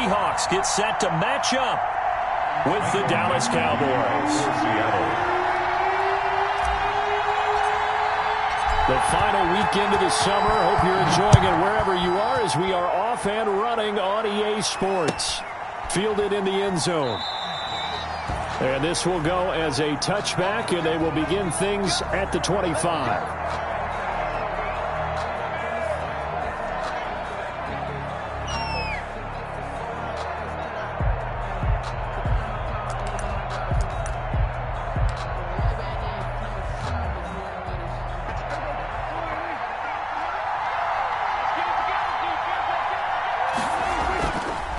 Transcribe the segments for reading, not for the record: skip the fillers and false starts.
Seahawks get set to match up with the Dallas Cowboys. The final weekend of the summer. Hope you're enjoying it wherever you are as we are off and running on EA Sports. Fielded in the end zone. And this will go as a touchback, and they will begin things at the 25.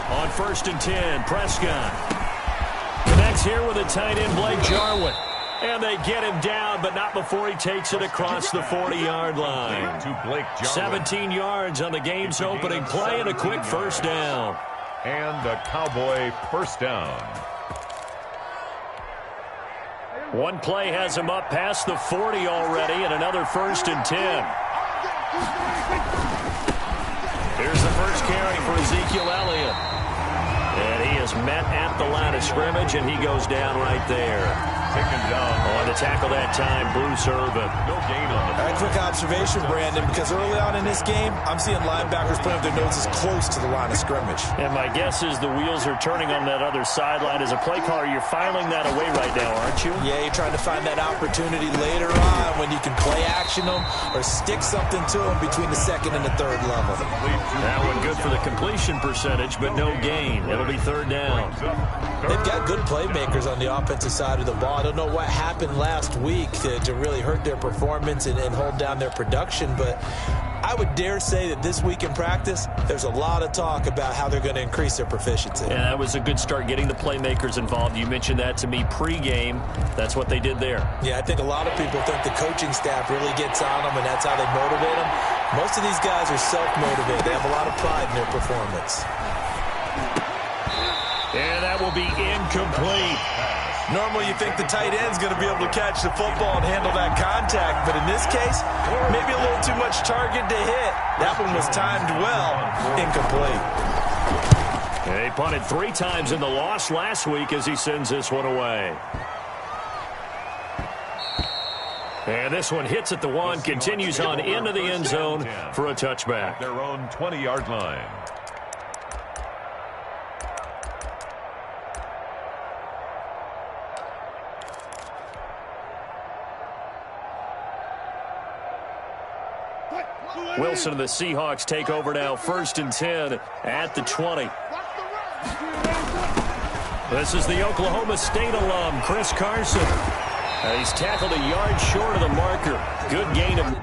On 1st and 10, Prescott connects here with a tight end, Blake Jarwin. And they get him down, but not before he takes it across the 40-yard line. 17 yards on the game's opening play and a quick first down. And a Cowboy first down. One play has him up past the 40 already, and another 1st and 10. Here's the first carry for Ezekiel Elliott. And he is met at the line of scrimmage, and he goes down right there. Taken down. On the tackle that time, Bruce Irvin. No gain on the ball. Quick observation, Brandon, because early on in this game, I'm seeing linebackers putting their noses close to the line of scrimmage. And my guess is the wheels are turning on that other sideline. As a play caller, you're filing that away right now, aren't you? Yeah, you're trying to find that opportunity later on when you can play action them or stick something to them between the second and the third level. That one good for the completion percentage, but no gain. It'll be 3rd down. They've got good playmakers on the offensive side of the ball. I don't know what happened last week to really hurt their performance and hold down their production, but I would dare say that this week in practice, there's a lot of talk about how they're going to increase their proficiency. Yeah, that was a good start, getting the playmakers involved. You mentioned that to me pregame. That's what they did there. Yeah, I think a lot of people think the coaching staff really gets on them, and that's how they motivate them. Most of these guys are self-motivated. They have a lot of pride in their performance. And that will be incomplete. Normally you think the tight end's going to be able to catch the football and handle that contact, but in this case, maybe a little too much target to hit. That one was timed well. Incomplete. They punted 3 times in the loss last week as he sends this one away. And this one hits at the 1, continues on into the end zone for a touchback. Their own 20-yard line. Wilson and the Seahawks take over now, 1st and 10 at the 20. This is the Oklahoma State alum, Chris Carson. He's tackled a yard short of the marker. Good gain of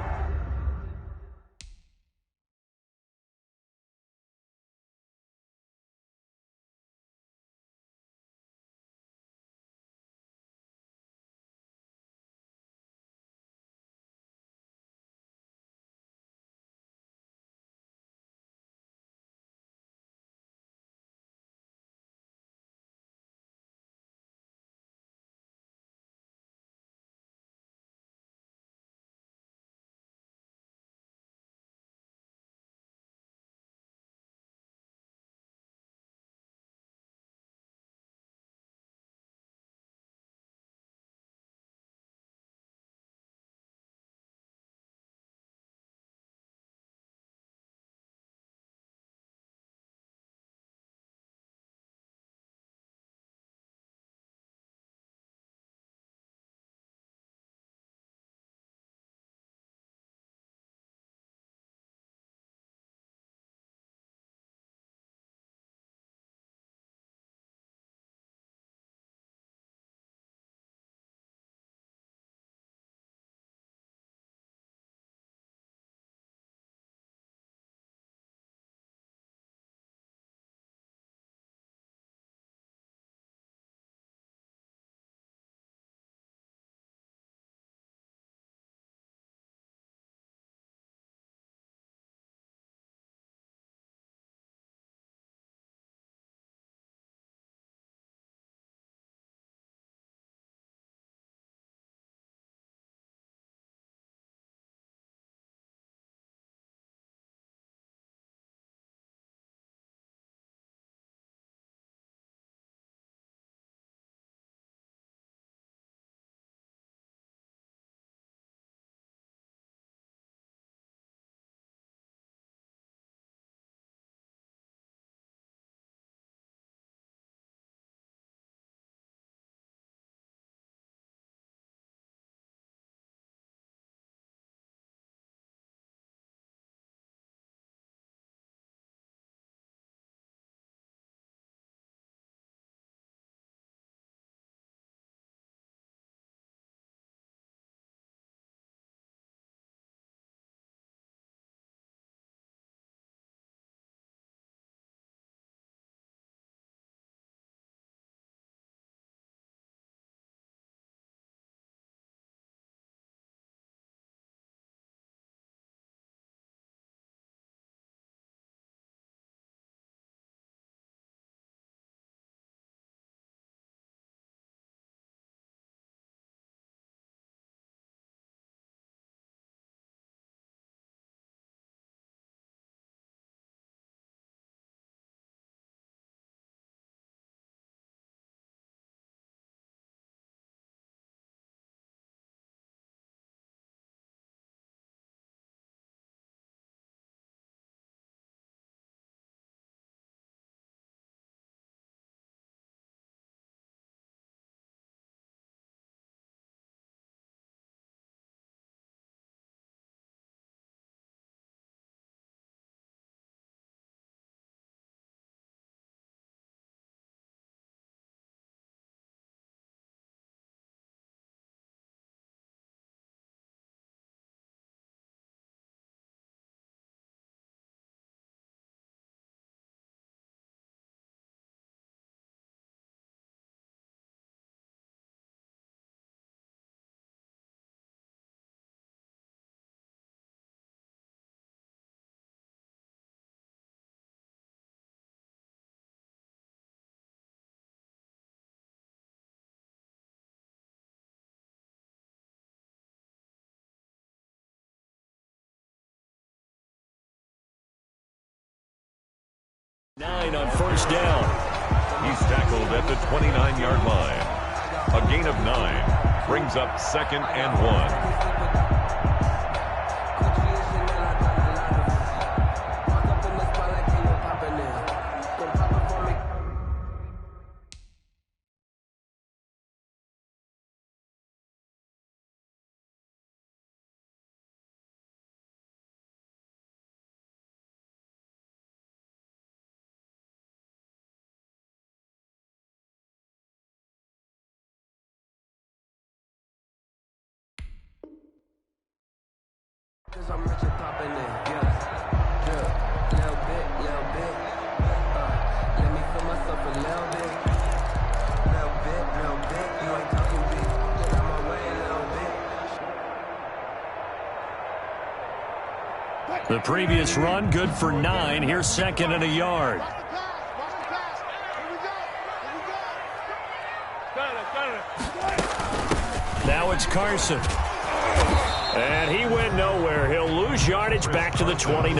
9 on first down. He's tackled at the 29-yard line. A gain of 9 brings up 2nd and 1. I'm rich and poppin' it, yeah, little bit, let me feel myself a little bit, you ain't talking big, get out my way a little bit. The previous run, good for 9. Here's 2nd and a yard. Now it's Carson. And he went nowhere. He'll lose yardage back to the 29.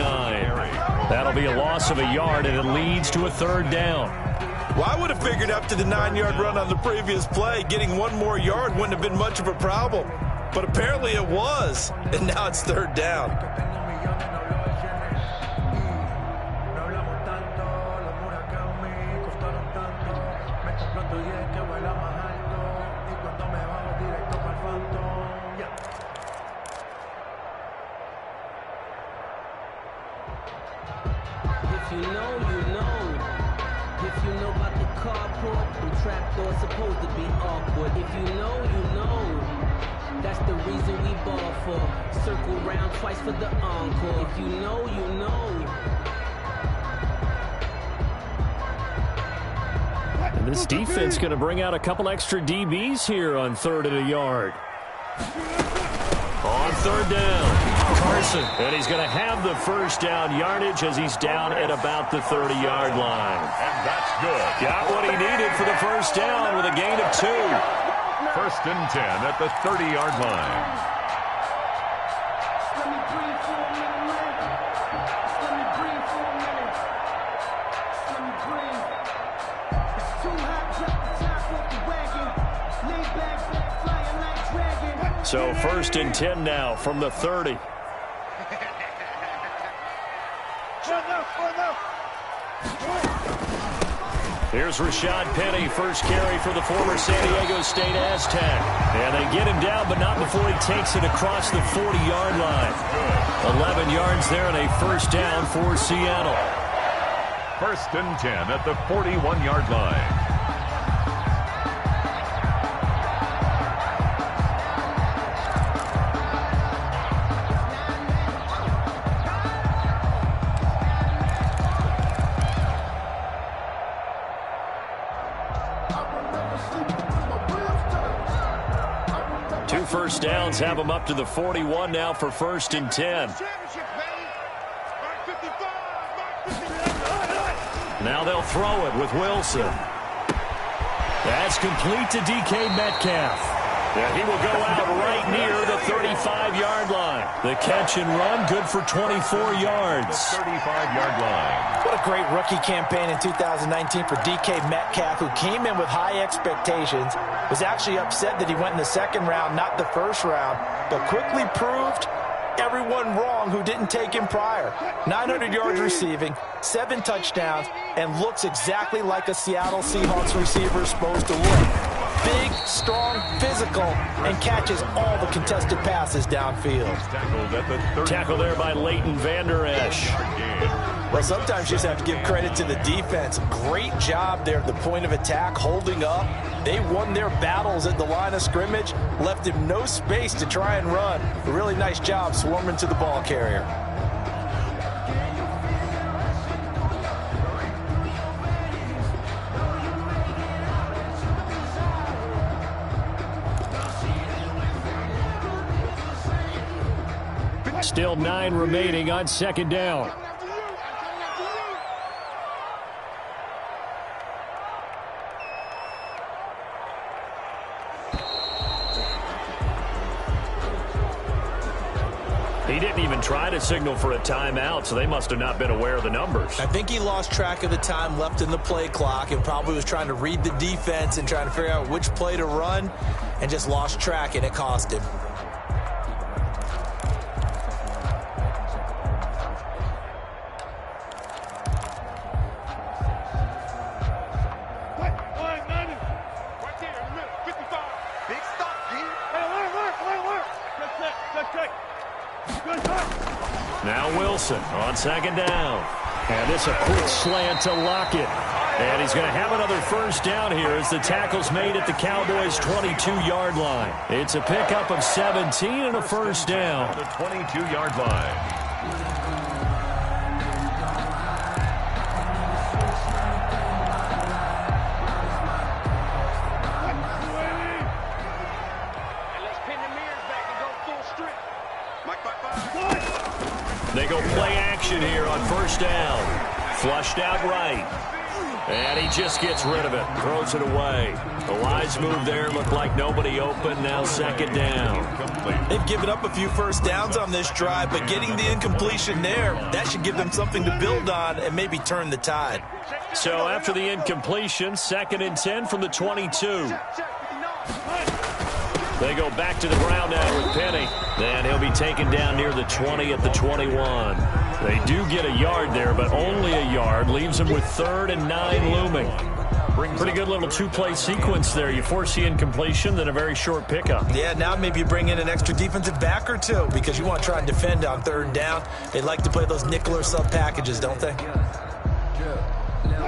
That'll be a loss of a yard, and it leads to a 3rd down. Well, I would have figured up to the 9-yard run on the previous play. Getting 1 more yard wouldn't have been much of a problem. But apparently it was, and now it's 3rd down. If you know, you know. If you know about the carport, the trapdoor's supposed to be awkward. If you know, you know. That's the reason we ball for. Circle round twice for the encore. If you know, you know. And this defense going to bring out a couple extra DBs here on 3rd and a yard. On 3rd down, Carson. And he's going to have the first down yardage as he's down at about the 30-yard line. And that's good. Got what he needed for the first down with a gain of 2. 1st and 10 at the 30-yard line. So 1st and 10 now from the 30. Here's Rashad Penny, first carry for the former San Diego State Aztec. And they get him down, but not before he takes it across the 40-yard line. 11 yards there and a first down for Seattle. 1st and 10 at the 41-yard line. First downs have him up to the 41 now for 1st and 10. Now they'll throw it with Wilson. That's complete to DK Metcalf. And he will go out right near the 35-yard line. The catch and run, good for 24 yards. 35-yard line. What a great rookie campaign in 2019 for DK Metcalf, who came in with high expectations, was actually upset that he went in the 2nd round, not the 1st round, but quickly proved everyone wrong who didn't take him prior. 900 yards receiving, 7 touchdowns, and looks exactly like a Seattle Seahawks receiver is supposed to look. Big, strong, physical, and catches all the contested passes downfield. Tackle there by Leighton Vander Esch. Well, sometimes you just have to give credit to the defense. Great job there at the point of attack, holding up. They won their battles at the line of scrimmage, left him no space to try and run. A really nice job swarming to the ball carrier. Still 9 remaining on 2nd down. He didn't even try to signal for a timeout, so they must have not been aware of the numbers. I think he lost track of the time left in the play clock and probably was trying to read the defense and trying to figure out which play to run and just lost track, and it cost him. Now Wilson on second down. And this a quick slant to Lockett. And he's going to have another first down here as the tackle's made at the Cowboys' 22-yard line. It's a pickup of 17 and a first down. The 22-yard line. They go play action here on first down. Flushed out right. And he just gets rid of it. Throws it away. The wise move there. Looked like nobody open. Now second down. They've given up a few first downs on this drive, but getting the incompletion there, that should give them something to build on and maybe turn the tide. So after the incompletion, second and 10 from the 22. They go back to the ground now with Penny. Then he'll be taken down near the 20 at the 21. They do get a yard there, but only a yard. Leaves them with 3rd and 9 looming. Pretty good little two-play sequence there. You force the incompletion, then a very short pickup. Yeah, now maybe you bring in an extra defensive back or two because you want to try and defend on 3rd down. They like to play those nickel or sub packages, don't they?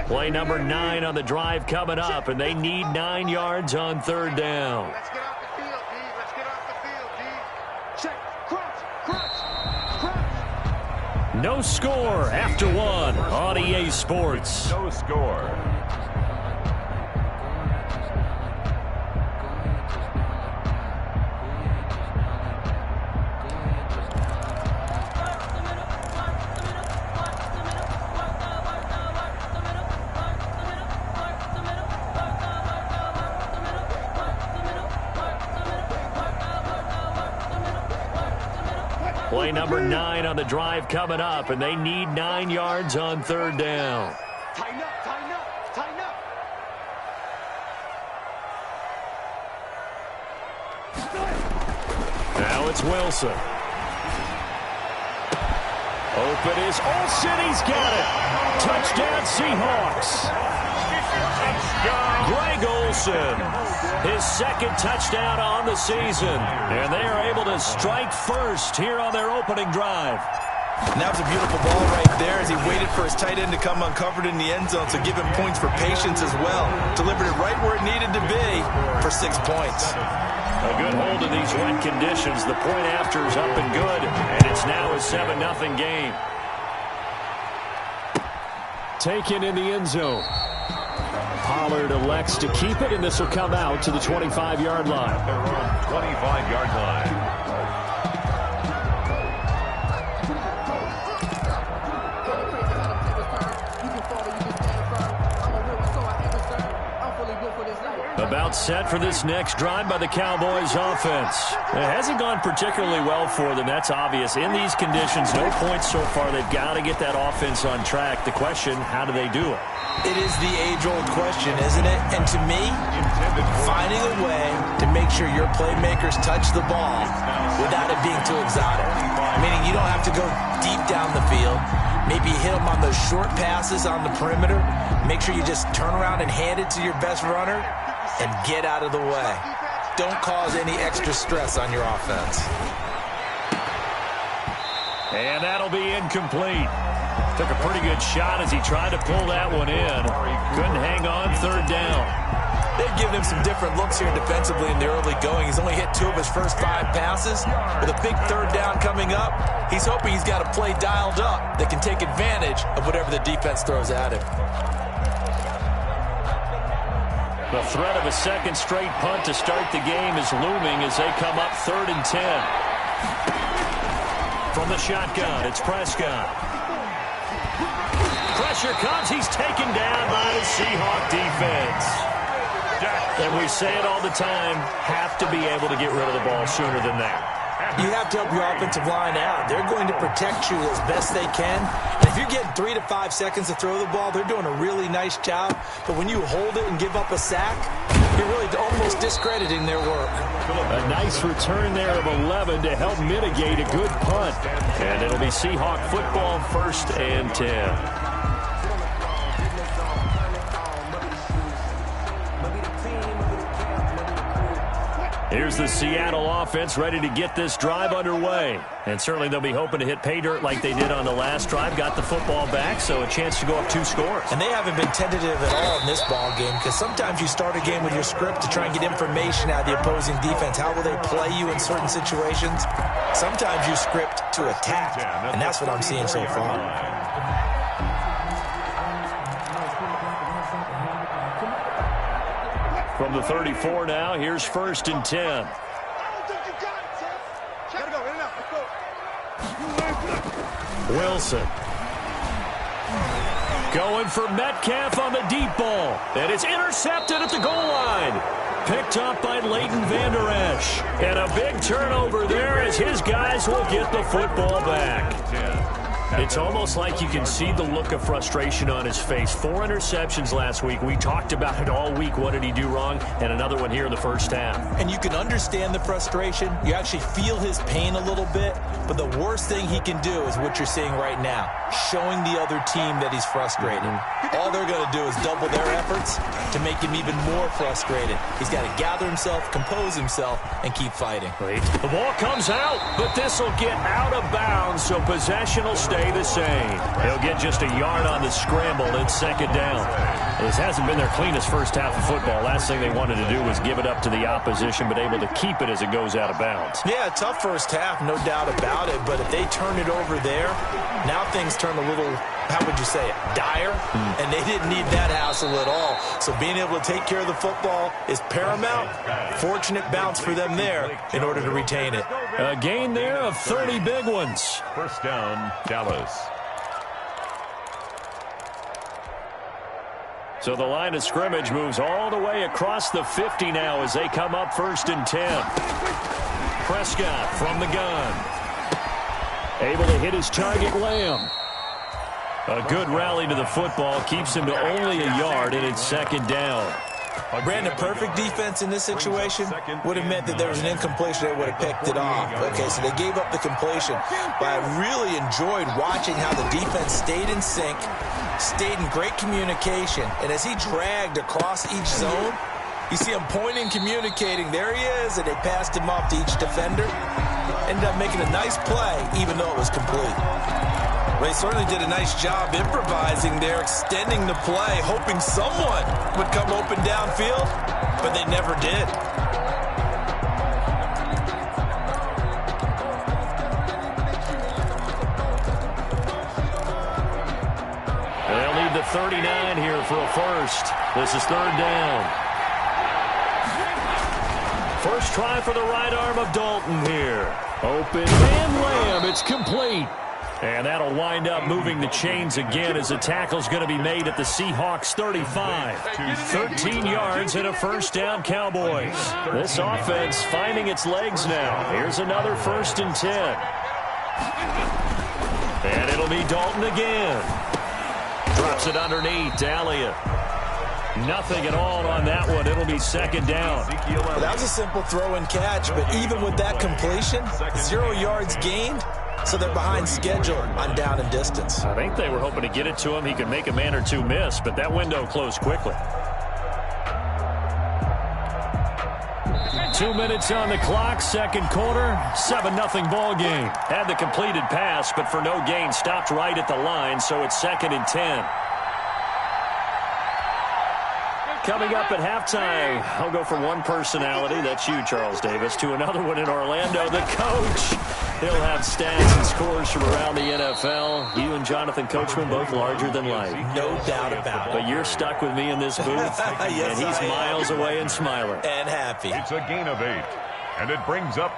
Play number 9 on the drive coming up, and they need 9 yards on 3rd down. Let's get off the field, D. Let's get off the field, D. Check. Crouch. No score after 1 on EA Sports. No score. Play number 9 on the drive coming up, and they need 9 yards on 3rd down. Tighten up. Now it's Wilson. Open is Olsen. He's got it. Touchdown Seahawks. Greg Olsen, his 2nd touchdown on the season. And they are able to strike first here on their opening drive. And that was a beautiful ball right there as he waited for his tight end to come uncovered in the end zone, so give him points for patience as well. Delivered it right where it needed to be for 6 points. A good hold in these wet conditions. The point after is up and good, and it's now a 7-0 game. Taken in the end zone. Pollard elects to keep it, and this will come out to the 25-yard line. They're on 25-yard line. About set for this next drive by the Cowboys offense. It hasn't gone particularly well for them. That's obvious. In these conditions, no points so far. They've got to get that offense on track. The question, how do they do it? It is the age-old question, isn't it? And to me, finding a way to make sure your playmakers touch the ball without it being too exotic. Meaning you don't have to go deep down the field. Maybe hit them on those short passes on the perimeter. Make sure you just turn around and hand it to your best runner and get out of the way. Don't cause any extra stress on your offense. And that'll be incomplete. Took a pretty good shot as he tried to pull that one in. Couldn't hang on 3rd down. They've given him some different looks here defensively in the early going. He's only hit 2 of his first 5 passes. With a big 3rd down coming up, he's hoping he's got a play dialed up that can take advantage of whatever the defense throws at him. The threat of a 2nd straight punt to start the game is looming as they come up 3rd and 10. From the shotgun, it's Prescott. Pressure comes. He's taken down by the Seahawk defense. And we say it all the time, have to be able to get rid of the ball sooner than that. You have to help your offensive line out. They're going to protect you as best they can. And if you're getting 3 to 5 seconds to throw the ball, they're doing a really nice job. But when you hold it and give up a sack, you're really almost discrediting their work. A nice return there of 11 to help mitigate a good punt. And it'll be Seahawk football, 1st and 10. Here's the Seattle offense ready to get this drive underway. And certainly they'll be hoping to hit pay dirt like they did on the last drive. Got the football back, so a chance to go up 2 scores. And they haven't been tentative at all in this ball game, because sometimes you start a game with your script to try and get information out of the opposing defense. How will they play you in certain situations? Sometimes you script to attack, and that's what I'm seeing so far. From the 34 now, here's 1st and 10. Wilson. Going for Metcalf on the deep ball. And it's intercepted at the goal line. Picked up by Leighton Vander Esch. And a big turnover there as his guys will get the football back. It's almost like you can see the look of frustration on his face. 4 interceptions last week. We talked about it all week. What did he do wrong? And another one here in the first half. And you can understand the frustration. You actually feel his pain a little bit. But the worst thing he can do is what you're seeing right now, showing the other team that he's frustrated. All they're going to do is double their efforts to make him even more frustrated. He's got to gather himself, compose himself, and keep fighting. Right. The ball comes out, but this will get out of bounds, so possession will stay the same. He'll get just a yard on the scramble. It's 2nd down. This hasn't been their cleanest first half of football. Last thing they wanted to do was give it up to the opposition, but able to keep it as it goes out of bounds. Yeah, tough first half, no doubt about it. But if they turn it over there, now things turn a little, how would you say it, dire? And they didn't need that hassle at all. So being able to take care of the football is paramount. Fortunate bounce for them there in order to retain it. A gain there of 30 big ones. 1st down, Dallas. So the line of scrimmage moves all the way across the 50 now as they come up 1st and 10. Prescott from the gun. Able to hit his target, Lamb. A good rally to the football keeps him to only a yard, and it's 2nd down. Brandon, perfect defense in this situation would have meant that there was an incompletion. They would have picked it off. Okay, so they gave up the completion. But I really enjoyed watching how the defense stayed in sync, stayed in great communication. And as he dragged across each zone, you see him pointing, communicating. There he is, and they passed him off to each defender. Ended up making a nice play, even though it was complete. They certainly did a nice job improvising there, extending the play, hoping someone would come open downfield, but they never did. They'll need the 39 here for a first. This is 3rd down. First try for the right arm of Dalton here. Open man, Lamb. It's complete. And that'll wind up moving the chains again as the tackle's going to be made at the Seahawks 35. 13 yards and a 1st down, Cowboys. This offense finding its legs now. Here's another 1st and 10. And it'll be Dalton again. Drops it underneath to Elliott. Nothing at all on that one. It'll be 2nd down. Well, that was a simple throw and catch, but even with that completion, 0 yards gained. So they're behind schedule on down and distance. I think they were hoping to get it to him. He could make a man or two miss, but that window closed quickly. 2 minutes on the clock, 2nd quarter, 7-0 ball game. Had the completed pass, but for no gain, stopped right at the line, so it's 2nd and 10. Coming up at halftime, I'll go from one personality, that's you, Charles Davis, to another one in Orlando, the coach. He'll have stats and scores from around the NFL. You and Jonathan Coachman, both larger than life. No doubt about it. But you're stuck with me in this booth, yes, and he's miles away and smiling. And happy. It's a gain of 8, and it brings up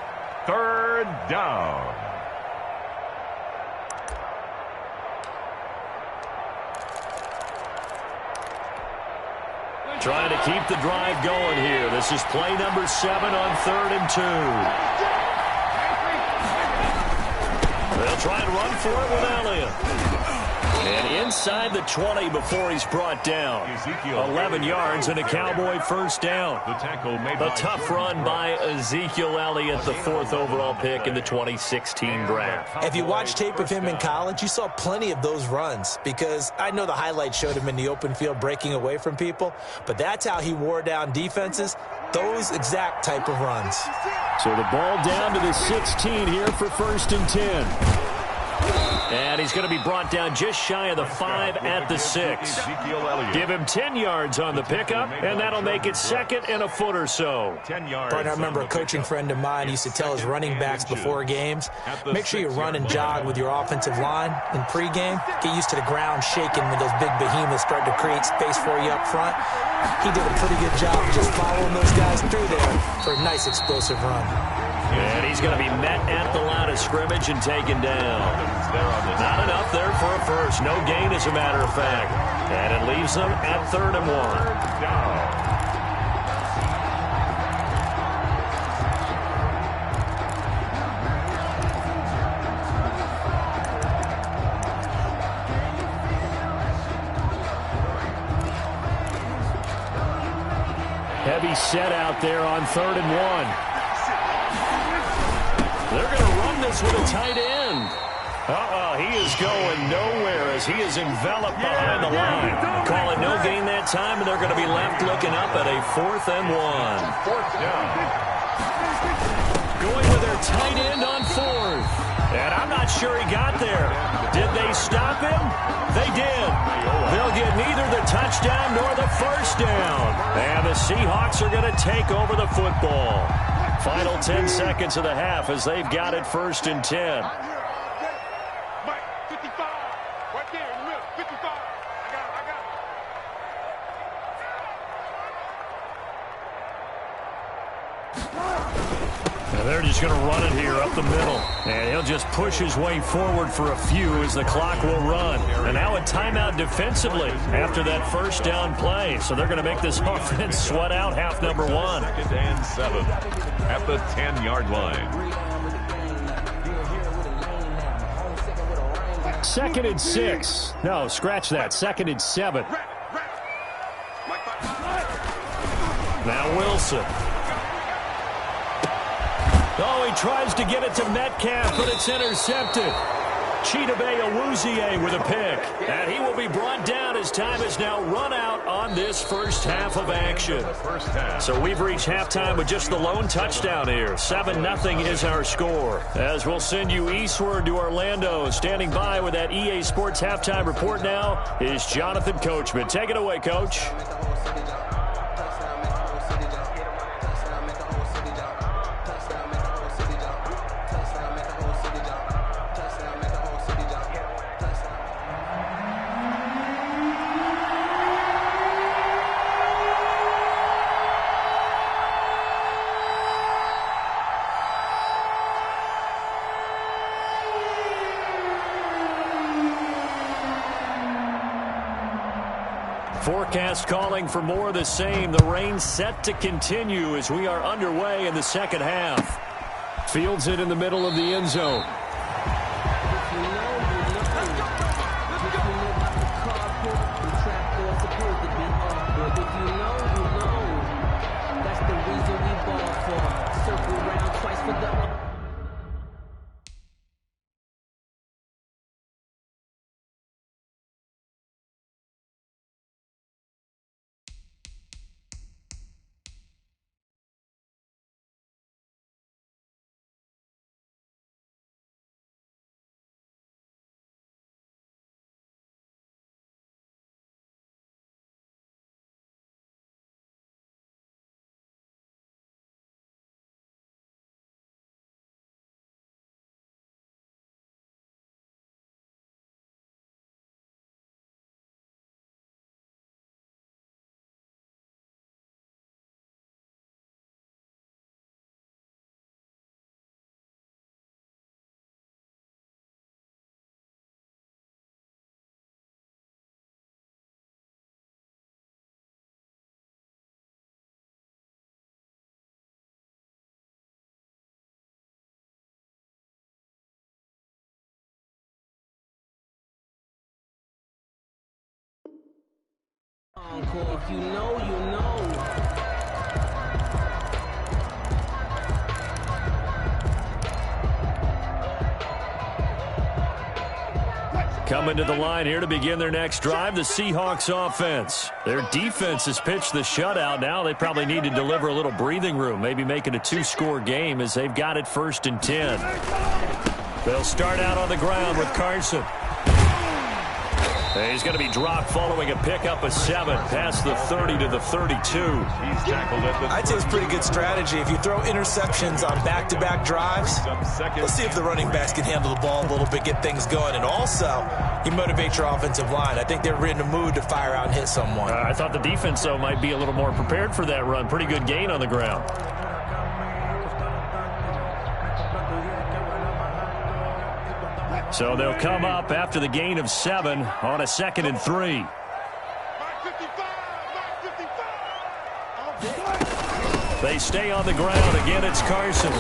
3rd down. Trying to keep the drive going here. This is play number 7 on 3rd and 2. They'll try and run for it with Elliott. And inside the 20 before he's brought down. 11 yards and a Cowboy first down. The tackle made A tough run by Ezekiel Elliott, the 4th overall pick in the 2016 draft. If you watch tape of him in college, you saw plenty of those runs, because I know the highlights showed him in the open field breaking away from people, but that's how he wore down defenses, those exact type of runs. So the ball down to the 16 here for 1st and 10. And he's going to be brought down just shy of the 5 at the 6. Give him 10 yards on the pickup, and that'll make it 2nd and a foot or so. 10 yards. I remember a coaching friend of mine used to tell his running backs before games, make sure you run and jog with your offensive line in pregame. Get used to the ground shaking when those big behemoths start to create space for you up front. He did a pretty good job just following those guys through there for a nice explosive run. And he's going to be met at the line of scrimmage and taken down. Not enough there for a first. No gain, as a matter of fact. And it leaves them at 3rd and 1. Heavy set out there on 3rd and 1. They're going to run this with a tight end. He is going nowhere as he is enveloped behind the line. Call it no gain that time, and they're going to be left looking up at a 4th and 1. Going with their tight end on 4th. And I'm not sure he got there. Did they stop him? They did. They'll get neither the touchdown nor the first down. And the Seahawks are going to take over the football. Final 10 seconds of the half as they've got it 1st and 10. Mike, 55. Right there in the middle. 55. I got it. And they're just going to run it here up the middle. And he'll just push his way forward for a few as the clock will run. And now a timeout defensively after that first down play. So they're going to make this offense sweat out half number 1. 2nd and 7 at the 10-yard line. 2nd and 6. No, scratch that. 2nd and 7. Now Wilson. Oh, he tries to get it to Metcalf, but it's intercepted. Chidobe Awuzie with a pick. And he will be brought down as time is now run out on this first half of action. So we've reached halftime with just the lone touchdown here. 7-0 is our score. As we'll send you eastward to Orlando. Standing by with that EA Sports halftime report now is Jonathan Coachman. Take it away, Coach. Forecast calling for more of the same. The rain set to continue as we are underway in the second half. Fields it in the middle of the end zone. encore. If you know, you know. Coming to the line here to begin their next drive, the Seahawks offense. Their defense has pitched the shutout. Now they probably need to deliver a little breathing room, maybe make it a two-score game as they've got it 1st and 10. They'll start out on the ground with Carson. He's going to be dropped following a pickup of 7 past the 30 to the 32. He's tackled at the I'd say it's pretty good strategy. If you throw interceptions on back-to-back drives, let's see if the running backs can handle the ball a little bit, get things going. And also, you motivate your offensive line. I think they're in the mood to fire out and hit someone. I thought the defense, though, might be a little more prepared for that run. Pretty good gain on the ground. So they'll come up after the gain of 7 on a 2nd and 3. They stay on the ground. Again, it's Carson.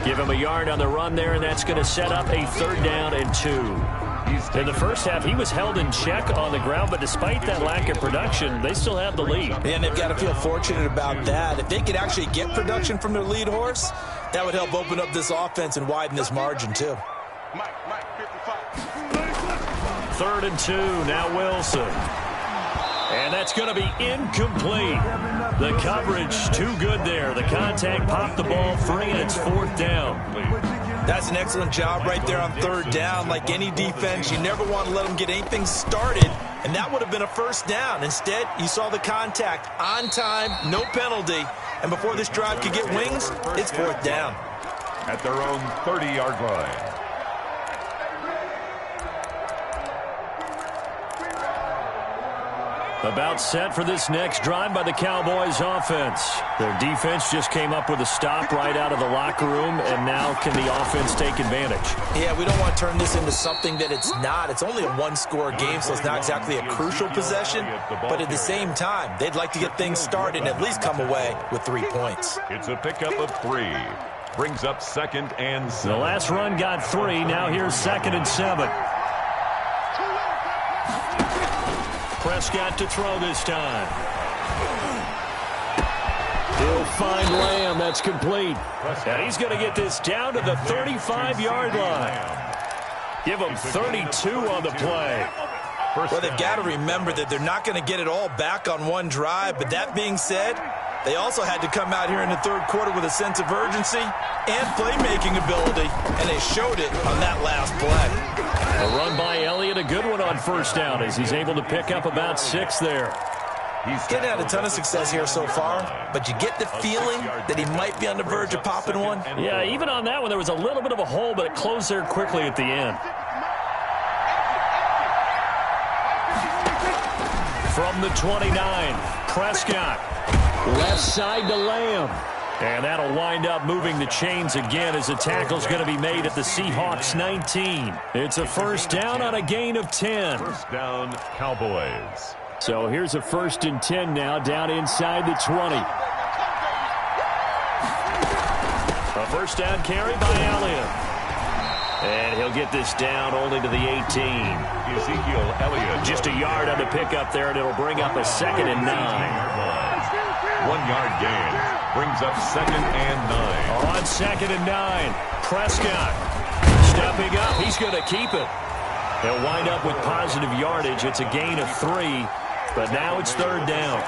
Give him a yard on the run there, and that's going to set up a 3rd down and 2. In the first half, he was held in check on the ground, but despite that lack of production, they still have the lead. And they've got to feel fortunate about that. If they could actually get production from their lead horse, that would help open up this offense and widen this margin, too. 3rd and 2, now Wilson. And that's going to be incomplete. The coverage too good there. The contact popped the ball free, and it's 4th down. That's an excellent job right there on 3rd down. Like any defense, you never want to let them get anything started, and that would have been a 1st down. Instead, you saw the contact on time, no penalty, and before this drive could get wings, it's 4th down. at their own 30-yard line. About set for this next drive by the Cowboys offense. Their defense just came up with a stop right out of the locker room, and now can the offense take advantage? Yeah, we don't want to turn this into something that it's not. It's only a one-score game, so it's not exactly a crucial possession. But at the same time, they'd like to get things started and at least come away with 3 points. It's a pickup of 3. Brings up 2nd and 7. The last run got 3. Now here's 2nd and 7. Prescott to throw this time. He'll find Lamb. That's complete. And he's going to get this down to the 35-yard line. Give him 32 on the play. Well, they've got to remember that they're not going to get it all back on one drive. But that being said, they also had to come out here in the third quarter with a sense of urgency and playmaking ability, and they showed it on that last play. A run by Elliott, a good one on first down as he's able to pick up about 6 there. He's getting had a ton of success here so far, but you get the feeling that he might be on the verge of popping one. Yeah, even on that one, there was a little bit of a hole, but it closed there quickly at the end. From the 29, Prescott. Left side to Lamb. And that'll wind up moving the chains again as the tackle's going to be made at the Seahawks 19. It's a first down on a gain of 10. First down, Cowboys. So here's a 1st and 10 now down inside the 20. A first down carry by Elliott. And he'll get this down only to the 18. Ezekiel Elliott. Just a yard on the pickup there, and it'll bring up a 2nd and 9. 1 yard gain. Brings up 2nd and 9. On 2nd and 9, Prescott stepping up. He's going to keep it. He'll wind up with positive yardage. It's a gain of 3, but now it's 3rd down.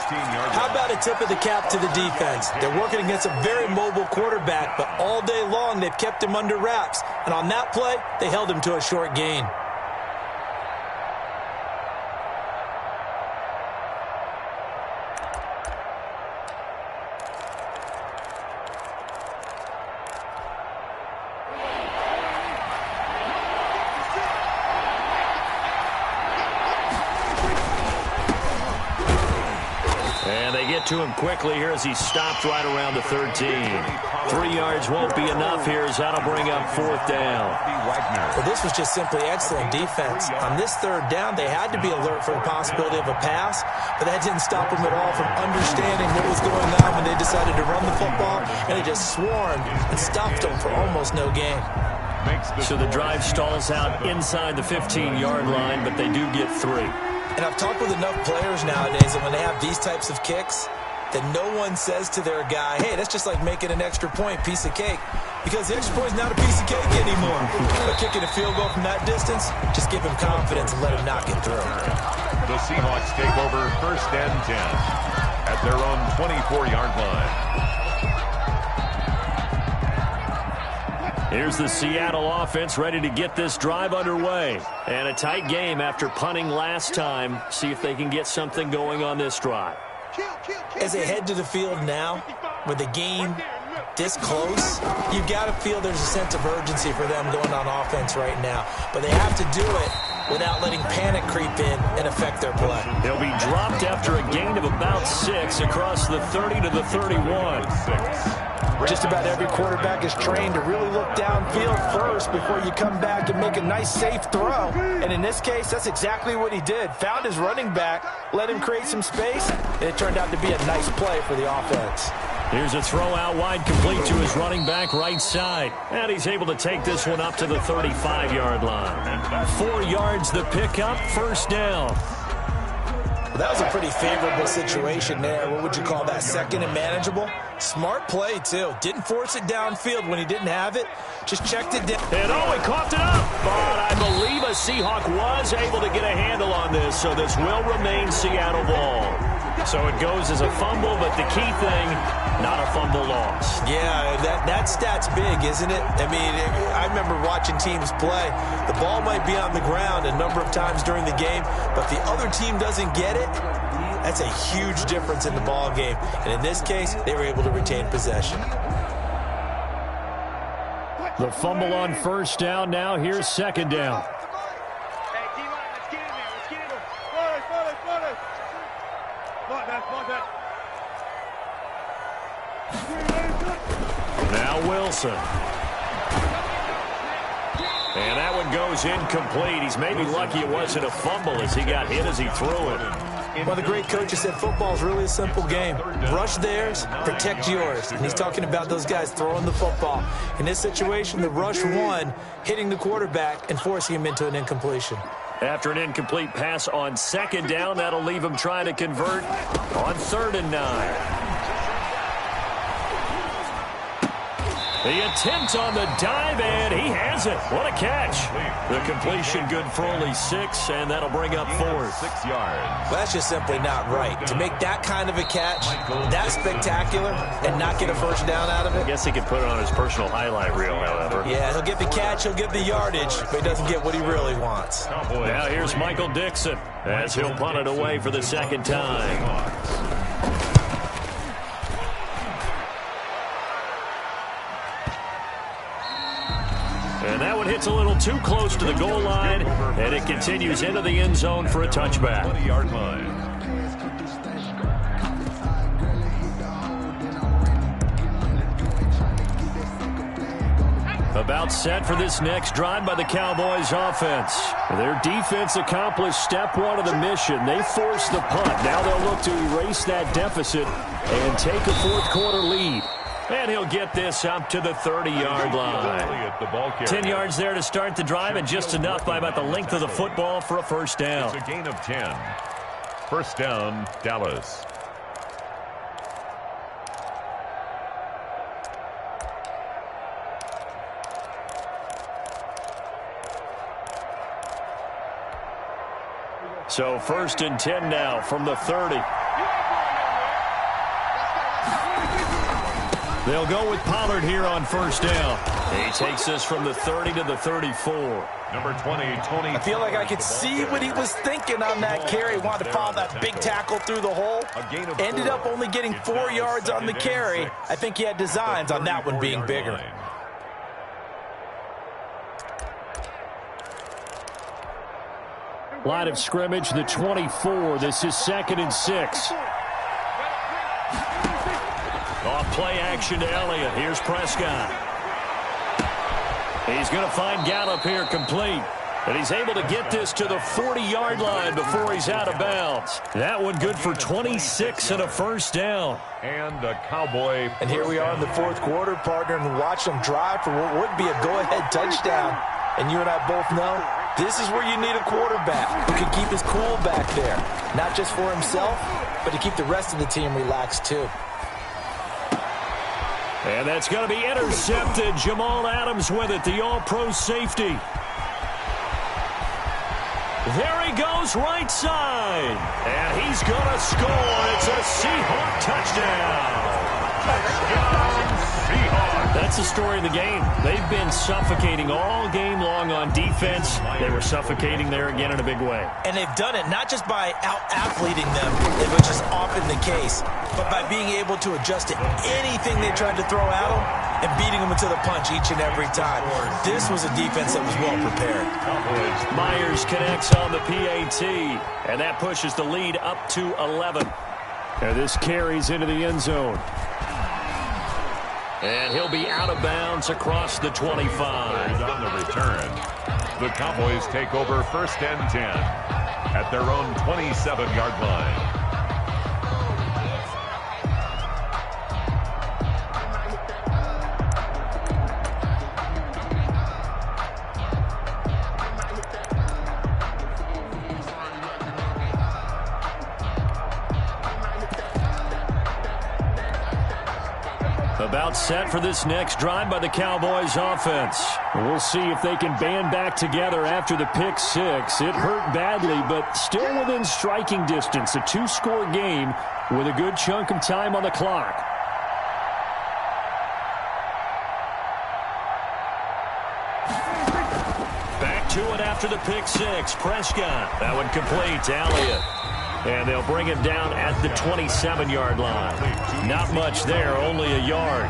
How about a tip of the cap to the defense? They're working against a very mobile quarterback, but all day long they've kept him under wraps. And on that play, they held him to a short gain. To him quickly here as he stopped right around the 13. 3 yards won't be enough here as that'll bring up 4th down. Well, this was just simply excellent defense. On this 3rd down, they had to be alert for the possibility of a pass, but that didn't stop them at all from understanding what was going on when they decided to run the football, and they just swarmed and stuffed them for almost no gain. So the drive stalls out inside the 15-yard line, but they do get 3. And I've talked with enough players nowadays that when they have these types of kicks, that no one says to their guy, hey, that's just like making an extra point, piece of cake. Because the extra point is not a piece of cake anymore. But kicking a field goal from that distance, just give him confidence and let him knock it through. The Seahawks take over 1st and 10 at their own 24-yard line. Here's the Seattle offense ready to get this drive underway. And a tight game after punting last time. See if they can get something going on this drive. As they head to the field now, with the game this close, you've got to feel there's a sense of urgency for them going on offense right now. But they have to do it without letting panic creep in and affect their play. They'll be dropped after a gain of about 6 across the 30 to the 31. Just about every quarterback is trained to really look downfield first before you come back and make a nice, safe throw. And in this case, that's exactly what he did. Found his running back, let him create some space, and it turned out to be a nice play for the offense. Here's a throw out wide complete to his running back right side. And he's able to take this one up to the 35-yard line. 4 yards the pickup, 1st down. Well, that was a pretty favorable situation there. What would you call that? 2nd and manageable? Smart play, too. Didn't force it downfield when he didn't have it. Just checked it down. And he coughed it up. But I believe a Seahawk was able to get a handle on this, so this will remain Seattle ball. So it goes as a fumble, but the key thing, not a fumble loss. Yeah, that stat's big, isn't it? I mean, I remember watching teams play. The ball might be on the ground a number of times during the game, but the other team doesn't get it. That's a huge difference in the ball game. And in this case, they were able to retain possession. The fumble on 1st down. Now here's 2nd down. Now Wilson. And that one goes incomplete. He's maybe lucky it wasn't a fumble as he got hit as he threw it. One of the great coaches said football is really a simple game. Rush theirs, protect yours. And he's talking about those guys throwing the football. In this situation, the rush won, hitting the quarterback and forcing him into an incompletion. After an incomplete pass on 2nd down, that'll leave him trying to convert on 3rd and 9. The attempt on the dive, and he has it. What a catch. The completion good for only 6, and that'll bring up 4th. 6 yards. Well, that's just simply not right. To make that kind of a catch, that spectacular, and not get a 1st down out of it. I guess he could put it on his personal highlight reel, however. Yeah, he'll get the catch, he'll get the yardage, but he doesn't get what he really wants. Now here's Michael Dixon as he'll punt it away for the 2nd time. And that one hits a little too close to the goal line, and it continues into the end zone for a touchback. 20-yard line. About set for this next drive by the Cowboys offense. Their defense accomplished step 1 of the mission. They forced the punt. Now they'll look to erase that deficit and take a 4th quarter lead. And he'll get this up to the 30-yard line. 10 yards there to start the drive, and just enough by about the length of the football for a 1st down. It's a gain of 10. 1st down, Dallas. So 1st and 10 now from the 30. They'll go with Pollard here on 1st down. He takes this from the 30 to the 34. Number 20, Tony. I feel like I could see what he was thinking on that carry. Wanted to follow that big tackle through the hole. Ended up only getting 4 yards on the carry. I think he had designs on that one being bigger. Line of scrimmage, the 24. This is 2nd and 6. Off play action to Elliott. Here's Prescott. He's going to find Gallup here complete. And he's able to get this to the 40-yard line before he's out of bounds. That one good for 26 and a 1st down. And a Cowboy. And here we are in the 4th quarter, partner, and watch them drive for what would be a go-ahead touchdown. And you and I both know This is where you need a quarterback who can keep his cool back there. Not just for himself, but to keep the rest of the team relaxed too. And that's going to be intercepted. Jamal Adams with it, the all-pro safety. There he goes, right side. And he's going to score. It's a Seahawk touchdown. Touchdown, Seahawks. That's the story of the game. They've been suffocating all game long on defense. They were suffocating there again in a big way. And they've done it not just by out-athleting them, which is often the case, but by being able to adjust to anything they tried to throw at them and beating them into the punch each and every time. This was a defense that was well prepared. Myers connects on the PAT, and that pushes the lead up to 11. And this carries into the end zone. And he'll be out of bounds across the 25. On the return, the Cowboys take over 1st and 10 at their own 27-yard line. About set for this next drive by the Cowboys offense. We'll see if they can band back together after the pick six. It hurt badly, but still within striking distance. A two-score game with a good chunk of time on the clock. Back to it after the pick six. Prescott. That one complete to Elliott. And they'll bring him down at the 27-yard line. Not much there, only a yard.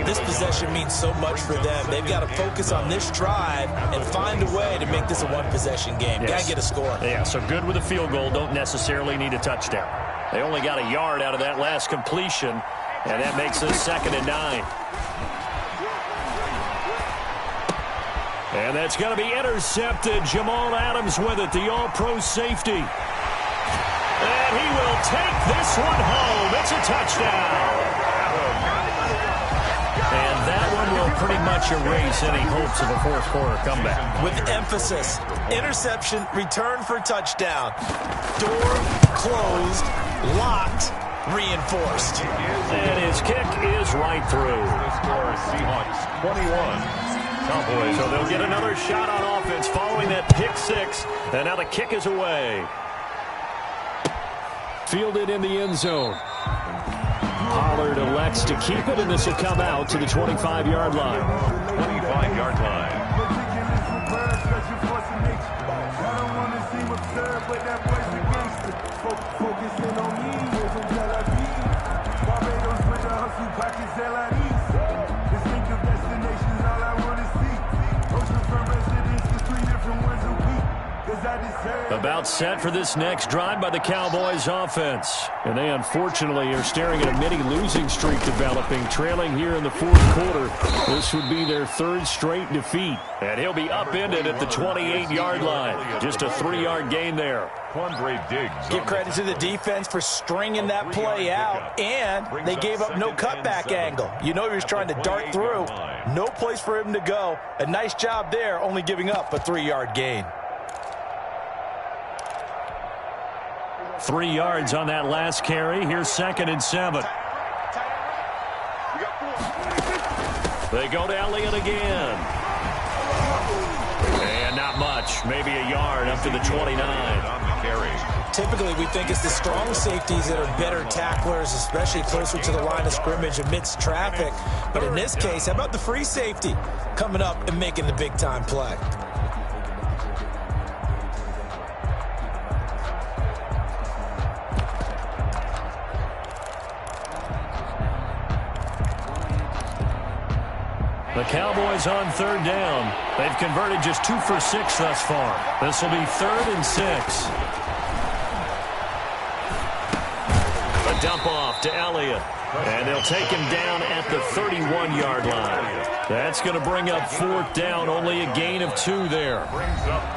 This possession means so much for them. They've got to focus on this drive and find a way to make this a one-possession game. Yes. Got to get a score. Yeah, so good with a field goal. Don't necessarily need a touchdown. They only got a yard out of that last completion, and that makes it 2nd and 9. And that's going to be intercepted. Jamal Adams with it, the all-pro safety. And he will take this one home. It's a touchdown. And that one will pretty much erase any hopes of a fourth quarter comeback. With emphasis, interception, return for touchdown. Door closed, locked, reinforced. And his kick is right through. The score is Seahawks 21. Cowboys. So they'll get another shot on offense following that pick six. And now the kick is away. Fielded in the end zone. Pollard elects to keep it, and this will come out to the 25-yard line. 25-yard line. About set for this next drive by the Cowboys offense. And they unfortunately are staring at a mini losing streak developing, trailing here in the fourth quarter. This would be their 3rd straight defeat. And he'll be upended at the 28-yard line. Just a 3-yard gain there. Give credit to the defense for stringing that play out, and they gave up no cutback angle. You know he was trying to dart through. No place for him to go. A nice job there, only giving up a 3-yard gain. 3 yards on that last carry. Here's 2nd and 7. They go to Elliott again. And not much. Maybe a yard up to the 29. Typically, we think it's the strong safeties that are better tacklers, especially closer to the line of scrimmage amidst traffic. But in this case, how about the free safety coming up and making the big-time play? The Cowboys on 3rd down. They've converted just 2 for 6 thus far. This will be 3rd and 6. A dump off to Elliott. And they'll take him down at the 31-yard line. That's going to bring up 4th down. Only a gain of 2 there.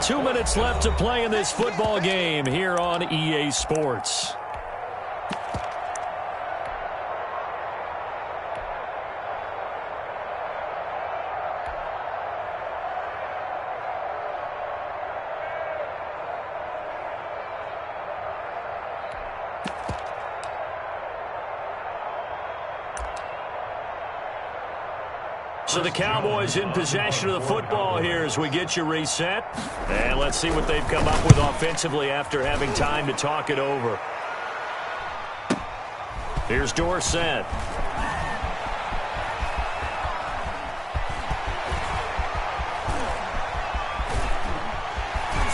2 minutes left to play in this football game here on EA Sports. So the Cowboys in possession of the football here as we get you reset. And let's see what they've come up with offensively after having time to talk it over. Here's Dorsett.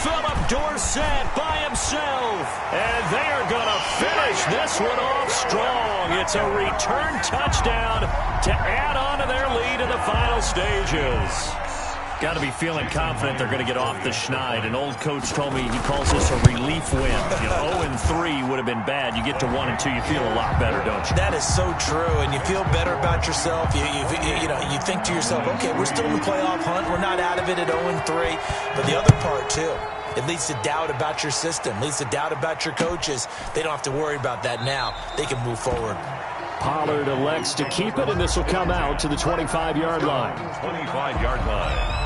Philip Dorsett by himself. And they are going to finish this one off strong. It's a return touchdown to add on to their lead in the final stages. Got to be feeling confident they're going to get off the schneid. An old coach told me he calls this a relief win. 0-3 would have been bad. You get to 1-2, you feel a lot better, don't you? That is so true, and you feel better about yourself. You think to yourself, okay, we're still in the playoff hunt. We're not out of it at 0-3. But the other part, too, it leads to doubt about your system, leads to doubt about your coaches. They don't have to worry about that now. They can move forward. Pollard elects to keep it, and this will come out to the 25-yard line. 25-yard line.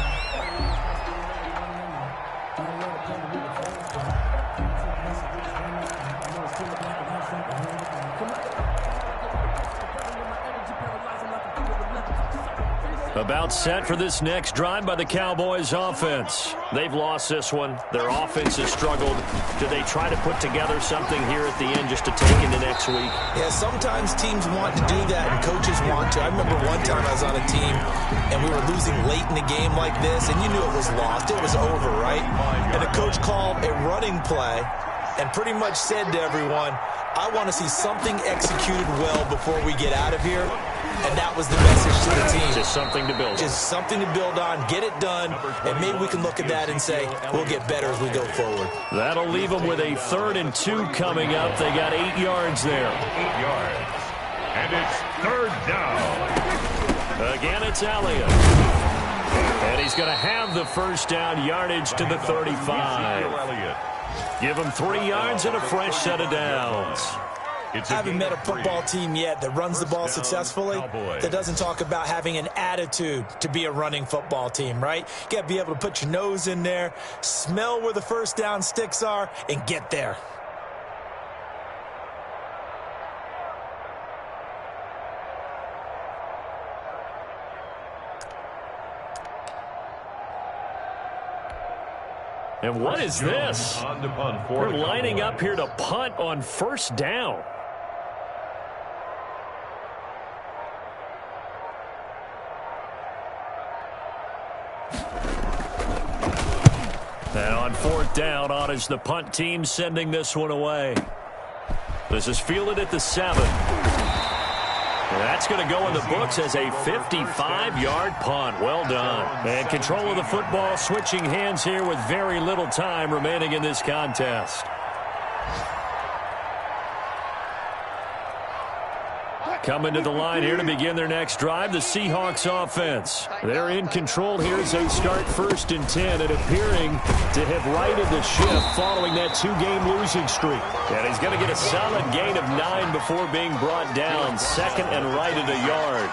About set for this next drive by the Cowboys offense. They've lost this one. Their offense has struggled. Do they try to put together something here at the end just to take into next week? Yeah, sometimes teams want to do that and coaches want to. I remember one time I was on a team and we were losing late in the game like this, and you knew it was lost. It was over, right? And the coach called a running play and pretty much said to everyone, I want to see something executed well before we get out of here. And that was the message to the team. Just something to build on. Just something to build on, get it done, and maybe we can look at that and say, we'll get better as we go forward. That'll leave them with a 3rd and 2 coming up. They got 8 yards there. 8 yards. And it's 3rd down. Again, it's Elliott. And he's going to have the first down yardage to the 35. Give him 3 yards and a fresh set of downs. I haven't met a football team yet that runs the ball successfully that doesn't talk about having an attitude to be a running football team, right? You got to be able to put your nose in there, smell where the first down sticks are, and get there. And what is this? We're lining up here to punt on first down. And on 4th down, on is the punt team sending this one away. This is fielded at the 7. And that's going to go in the books as a 55-yard punt. Well done. And control of the football switching hands here with very little time remaining in this contest. Coming to the line here to begin their next drive, the Seahawks offense. They're in control here as they start 1st and 10 and appearing to have righted the ship following that 2-game losing streak. And he's going to get a solid gain of 9 before being brought down. 2nd and right at a yard.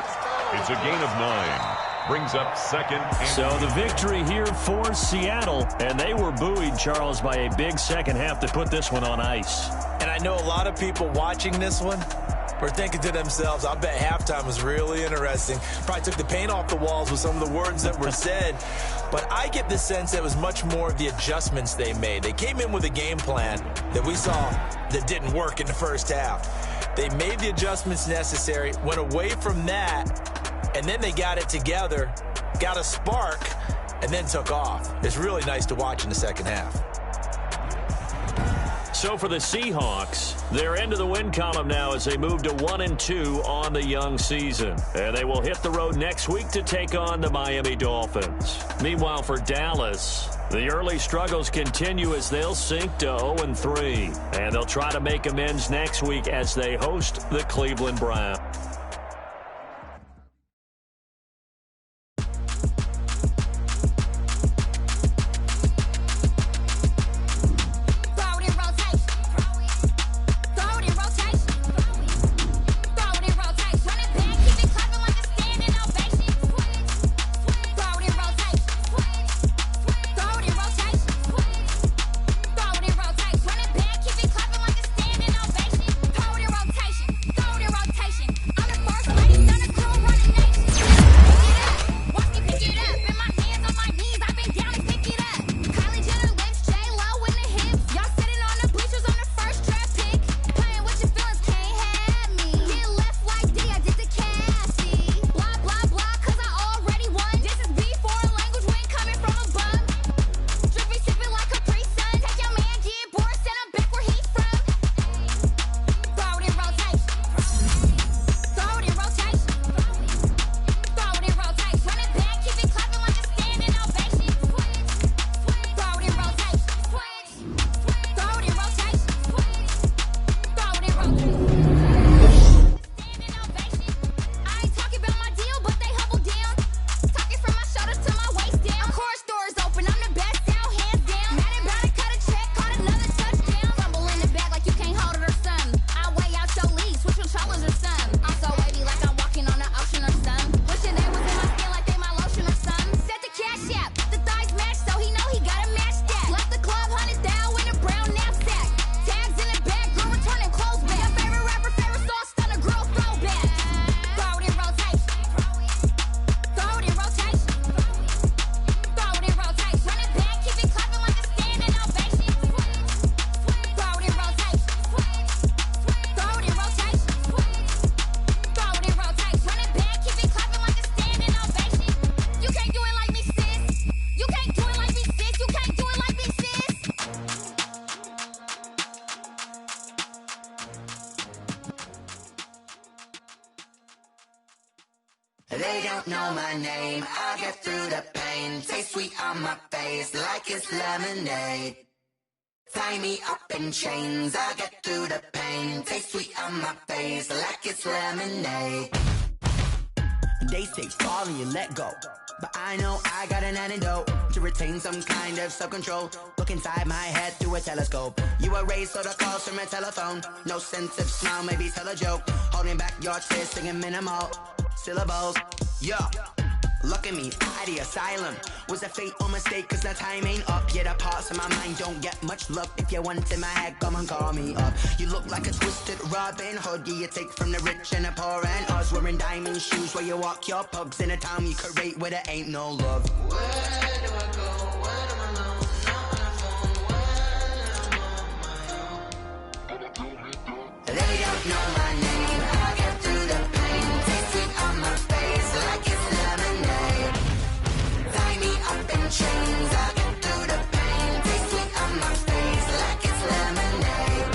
It's a gain of 9. Brings up 2nd and... So the victory here for Seattle, and they were buoyed, Charles, by a big second half to put this one on ice. And I know a lot of people watching this one were thinking to themselves, I bet halftime was really interesting. Probably took the paint off the walls with some of the words that were said. But I get the sense that it was much more of the adjustments they made. They came in with a game plan that we saw that didn't work in the first half. They made the adjustments necessary, went away from that, and then they got it together, got a spark, and then took off. It's really nice to watch in the second half. So for the Seahawks, they're into the win column now as they move to 1-2 on the young season. And they will hit the road next week to take on the Miami Dolphins. Meanwhile, for Dallas, the early struggles continue as they'll sink to 0-3. And they'll try to make amends next week as they host the Cleveland Browns. They don't know my name, I get through the pain. Taste sweet on my face like it's lemonade. Tie me up in chains, I get through the pain. Taste sweet on my face like it's lemonade. They say fall and you let go, but I know I got an antidote to retain some kind of self-control. Look inside my head through a telescope. You erase all the calls from a telephone. No sense of smile, maybe tell a joke. Holding back your tears, singing minimal syllables. Yo, look at me, out the asylum. Was a fate or mistake, cause the time ain't up. Yet the parts of my mind don't get much love. If you want in my head, come and call me up. You look like a twisted Robin Hood. Yeah, you take from the rich and the poor and us. Wearing diamond shoes where you walk your pugs. In a town you create where there ain't no love. Where do I go? Where do I know? Not on the phone, when I'm on my own. They don't know my name, I get through the pain. Taste sweet on my face like it's lemonade. Tie me up in chains, I get through the pain. Taste sweet on my face like it's lemonade.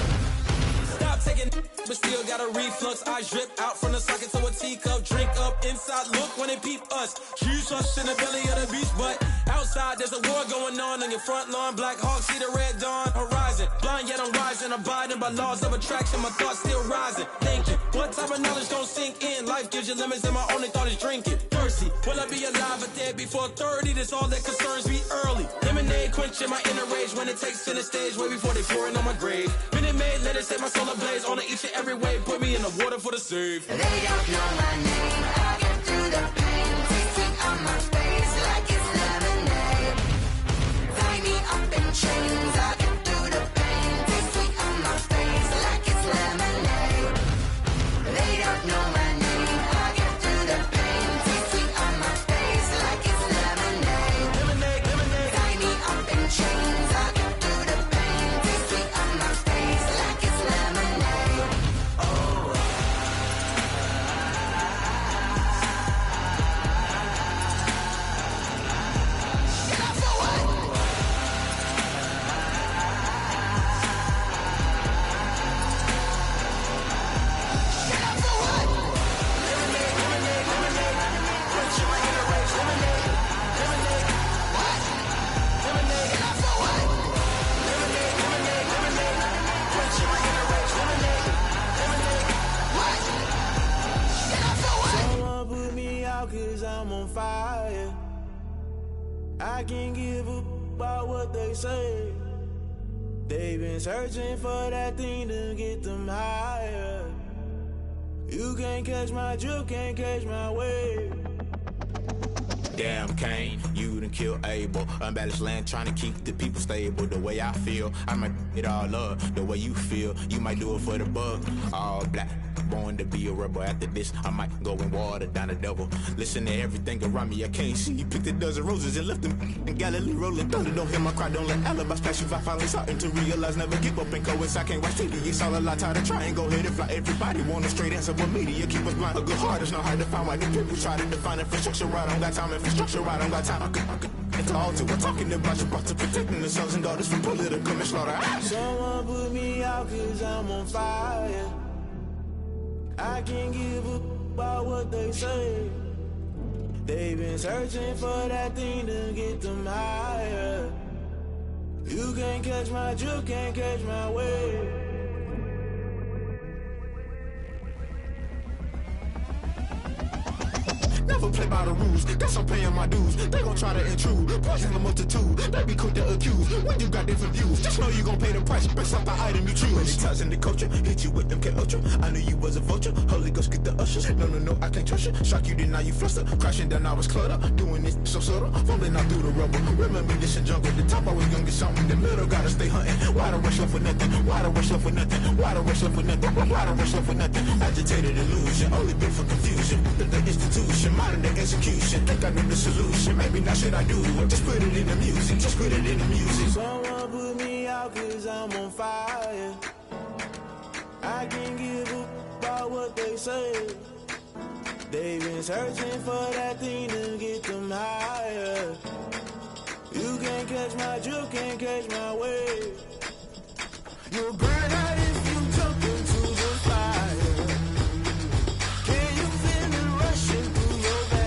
Stop taking, but still got a reflux. I drip out from the socket to a teacup. Drink up inside, look when they peep us. Choose us in the belly of the beast, but outside there's a war going on your front lawn. Black Hawk, see the red dawn horizon. Blind yet I'm rising, abiding by laws of attraction. My thoughts still rising, thinking what type of knowledge gon' sink in? Life gives you limits and my only thought is drinking. Thirsty, will I be alive or dead before 30? That's all that concerns me early. Lemonade quenching my inner rage when it takes center stage way before they pouring on my grave. Minute Maid, let it set my soul ablaze on each and every way. Put me in the water for the save. They don't know my name, I get through the pain. Taste sweet on my face like it's lemonade. Tie me up in chains, I get through the pain. Taste sweet on my face like it's lemonade. They don't know my name, I get through the pain. Taste sweet on my face like it's lemonade. Lemonade, lemonade. Tie me up in chains, I get through the pain. Taste sweet on my face like it's lemonade. Oh. Someone put me out cause I'm on fire. I can't give a about what they say. They've been searching for that thing to get them higher. You can't catch my drift, can't catch my wave. Damn Kane, you done killed Abel. Unbalanced land trying to keep the people stable. The way I feel, I might it all up. The way you feel, you might do it for the bug. All black, born to be a rebel. After this, I might go and water down the devil. Listen to everything around me, I can't see. You picked a dozen roses and left them in Galilee rolling thunder. Don't hear my cry, don't let alibis pass you. I finally starting to realize, never give up and coincide. I can't watch TV, it's all a lot. Tired of trying, go ahead and fly. Everybody want a straight answer, but media keep us blind. A good heart is not hard to find. Why the people try to define infrastructure right? I don't got time, infrastructure right, I don't got time. I could it's all to. We're talking about you, about to protecting the sons and daughters from political and slaughter. Someone put me out cause I'm on fire. I can't give a about what they say. They've been searching for that thing to get them higher. You can't catch my drift, can't catch my wave. Never play by the rules, guess I'm paying my dues. They gon' try to intrude, poison the multitude. They be quick to accuse, when you got different views. Just know you gon' pay the price, based off the item you choose. Many times in the culture, hit you with them Ultra. I knew you was a vulture, Holy Ghost get the ushers. No, I can't trust you. Shock you, then now you fluster. Crashing down, I was cluttered. Doing this so subtle, falling out through the rubble. Remember this in jungle, the top I was young, get something in the middle, gotta stay hunting. Why the rush left for nothing? Why the rush left for nothing? Why the rush left for nothing? Why the rush left for nothing? Agitated illusion, only built for confusion. The institution, modern day execution. Think I know the solution, maybe not should I do it? Just put it in the music, just put it in the music. Someone put me out cause I'm on fire. I can't give a about what they say. They've been searching for that thing to get them higher. You can't catch my drift, can't catch my wave. You'll burn out if you jump into the fire. Can you feel it rushing through your veins?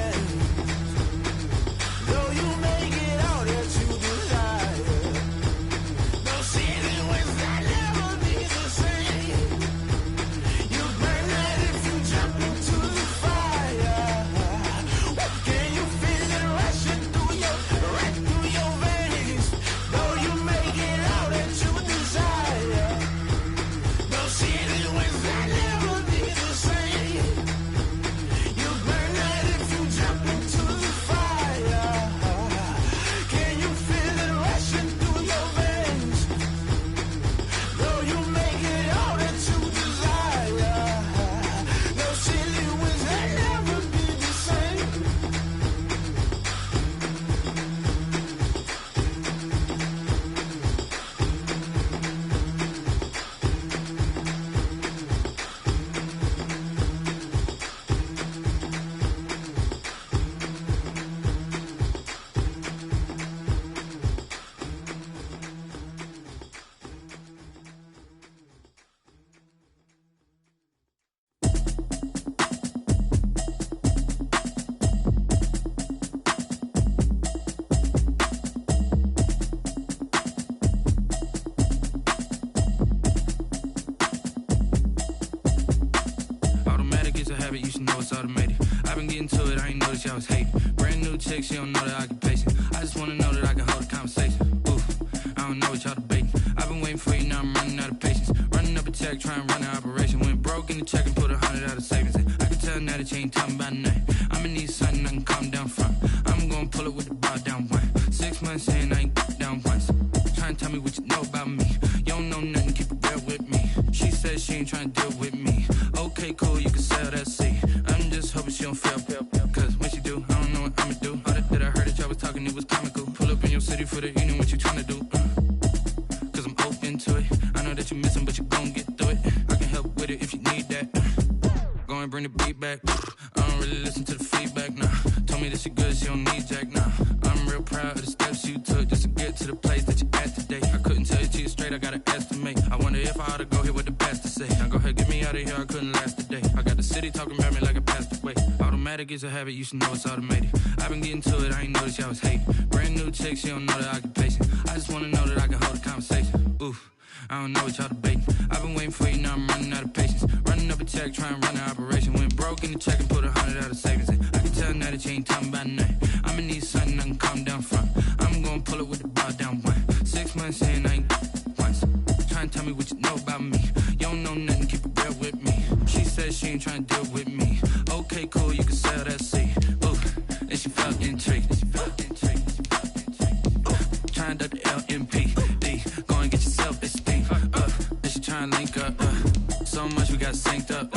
it's automated. I've been getting to it, I ain't noticed y'all was hating. Brand new chick, she don't know the occupation. I just wanna know that I can hold a conversation. Ooh, I don't know what y'all debating. I've been waiting for you, now I'm running out of patience. Running up a check, trying to run an operation. Went broke in the check and put 100 out of savings in. I can tell now that you ain't talking about nothing. I'ma need something I can calm down from. I'm gonna pull it with the bar down one. 6 months in, I ain't down once. Trying to tell me what you know about me. You don't know nothing, keep it real with me. She says she ain't trying to deal with me. Okay, cool, you can sell that seat. I'm just hoping she don't fail. Cause when she do, I don't know what I'ma do. All that I heard that y'all was talking, it was comical. Pull up in your city for the evening, what you trying to do? Cause I'm open to it. I know that you missing, but you gon' get through it. I can help with it if you need that. Go and bring the beat back. I don't really listen to the feedback, nah. Told me that she good, she don't need jack, nah. I'm real proud of the steps you took just to get to the place that you at today. I couldn't tell you to you straight, I gotta estimate. I wonder if I ought to go here with the best to say. Now go ahead, get me out of here, I couldn't last a day. I got the city talking about me like I passed away. Automatic is a habit, you should know it's automated. I've been getting to it, I ain't noticed y'all was hating. Brand new chick, she don't know the occupation. I just wanna know that I can hold a conversation. Oof, I don't know what y'all debating. I've been waiting for you, now I'm running out of patience. Running up a check, trying to run an operation. Went broke in the check and put 100 out of savings in. I can tell now that you ain't talking about nothing. I'ma need something I can calm down from. I'm gonna pull it with the bar down one. 6 months in, I ain't once. Trying to tell me what you know about me. You don't know nothing, keep it real with me. She says she ain't trying to deal with me. Okay, cool, you can sell that seat. Ooh, and she felt intrigued. Trying to duck the LMPD. Go and get your self-esteem up. And she trying to link up. So much we got synced up.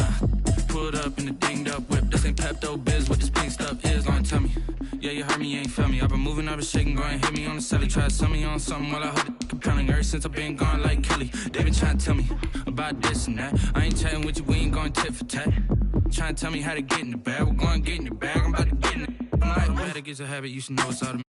Pulled up in the dinged up whip. This ain't Pepto-Biz, what this pink stuff is. Gonna tell me. Yeah, you heard me, you ain't felt me. I've been moving, I've been shaking, go and hit me on the celly. Try to sell me on something while I hold it compelling. Ever since I've been gone like Kelly, they been trying to tell me about this and that. I ain't chatting with you, we ain't going tit for tat. Trying to tell me how to get in the bag, we're going to get in the bag, I'm about to get in it. Automatic is a habit, you should know it's automatic.